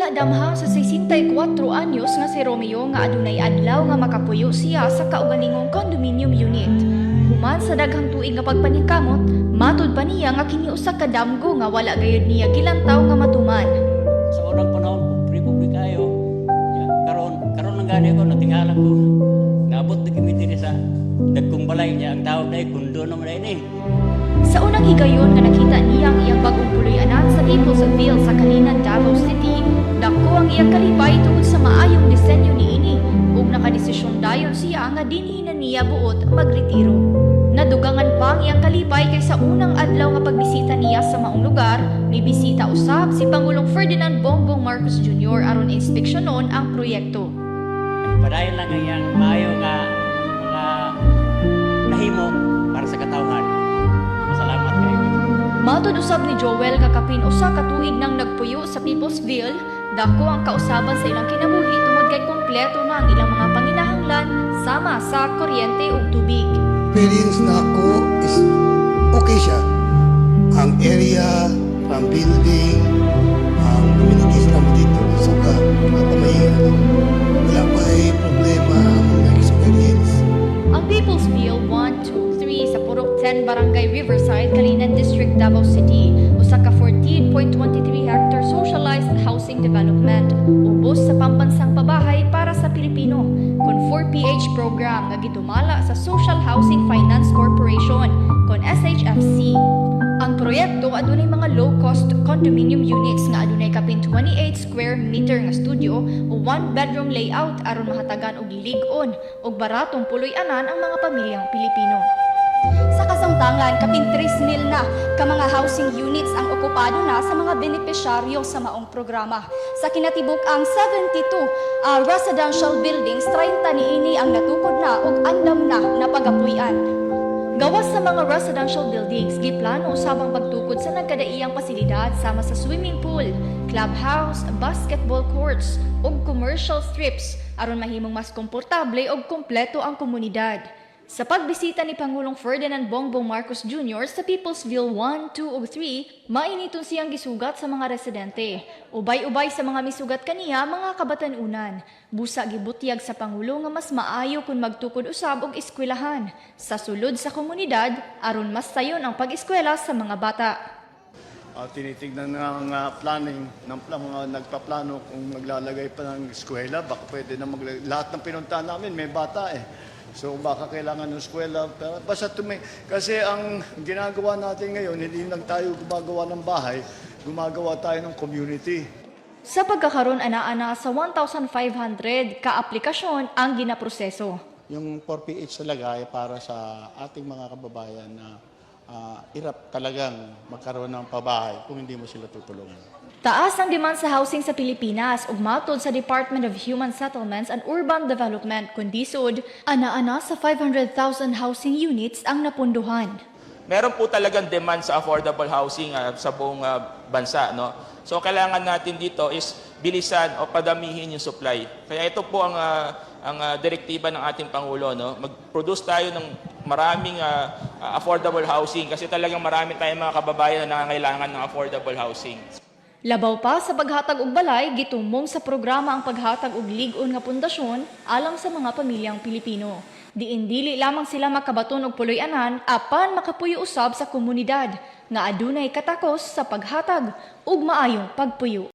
Nagdumala damha sa 64 anyos nga si Romeo nga adunay adlaw nga makapuyo siya sa kaugalingong condominium unit. Human sa daghang tuig nga pagpaningkamot, matud pa niya nga kini usa ka damgo nga wala gayud niya gilantaw nga matuman. Sa unang panahon, republikayo, karon lang gani ko, natingala ko. Naabot na kami diri sa dagkong balay niya, ang tawag na kundo naman na ini. Sa unang higayon nga nakita niya ang iyang bagong puloy-anan sa Peoplesville sa Kalinan, Davao City, dako ang iyang kalipay tungod sa maayong disenyo niini ug nakadesisyon dayon siya nga dinhi na niya buot magretiro. Nadugangan pa ang iyang kalipay kay sa unang adlaw nga pagbisita niya sa maong lugar, may bisita usab si Pangulong Ferdinand Bongbong Marcos Jr. aron inspeksyonon ang proyekto. Padayon lang ang iyang maayo nga mga nahimo para sa katawhan. Masalamat kayo. Matud usab ni Joel nga kapin usa ka tuig nang nagpuyo sa Peoplesville, dako ang kausaban sa ilang kinabuhi tungod kay kompleto na ang ilang mga panginahanglan sama sa kuryente ug tubig. Experience na ako is okay siya. Ang area, ang building, ang amenities namin dito, suka, kapamayin. Wala pa problema ang experience. Ang Peoplesville 1, 2, 3 sa Purok 10 Barangay Riverside, Kalinan District, Davao City, usa ka 14.23 hectare socialized housing development, ubos sa pambansang pabahay para sa Pilipino, kon 4PH program nga gidumala sa Social Housing Finance Corporation, kon SHFC. Ang proyekto adunay mga low-cost condominium units nga adunay kapin 28 square meter nga studio o 1-bedroom layout aron mahatagan og lilig-on ug baratong puloy-anan ang mga pamilyang Pilipino. Sa kasamtangan, kapin 3,000 na ka mga housing units ang okupado na sa mga benepisyaryo sa maong programa. Sa kinatibuk ang 72 residential buildings, 30 niini ang natukod na ug andam na pagapuy-an. Gawas sa mga residential buildings, giplano usab ang pagtukod sa nagkadaiyang pasilidad sama sa swimming pool, clubhouse, basketball courts ug commercial strips aron mahimong mas komportable ug kompleto ang komunidad. Sa pagbisita ni Pangulong Ferdinand Bongbong Marcos Jr. sa Peoplesville 1, 2 ug 3, mainiton siyang gisugat sa mga residente. Ubay-ubay sa mga misugat kaniya mga kabatanunan. Busa gibutyag sa Pangulo nga mas maayo kung magtukod usab og eskwelahan sa sulod sa komunidad aron mas sayon ang pag-eskwela sa mga bata. Tinitignan ng planning ng mga nagpaplano kung maglalagay pa ng eskwela, baka pwede na lahat ng pinuntahan namin may bata eh. So baka kailangan ng eskwela, pero basta kasi ang ginagawa natin ngayon, hindi lang tayo gumagawa ng bahay, gumagawa tayo ng community. Sa pagkakaroon ana-ana sa 1,500 ka-aplikasyon ang ginaproseso. Yung 4PH talaga ay para sa ating mga kababayan na hirap talagang magkaroon ng pabahay kung hindi mo sila tutulungan. Taas ang demand sa housing sa Pilipinas ug matod sa Department of Human Settlements and Urban Development kundisod, ana-ana sa 500,000 housing units ang napunduhan. Meron po talagang demand sa affordable housing sa buong bansa, no? So kailangan natin dito is bilisan o padamihin yung supply. Kaya ito po ang direktiba ng ating Pangulo, no? Mag-produce tayo ng maraming affordable housing kasi talagang marami tayong mga kababayan na nangangailangan ng affordable housing. Labaw pa sa paghatag og balay, gitumong sa programa ang paghatag og lig-on nga pundasyon alang sa mga pamilyang Pilipino. Diin dili lamang sila makabaton og puloy-anan apan makapuyo usab sa komunidad nga adunay katakos sa paghatag ug maayong pagpuyo.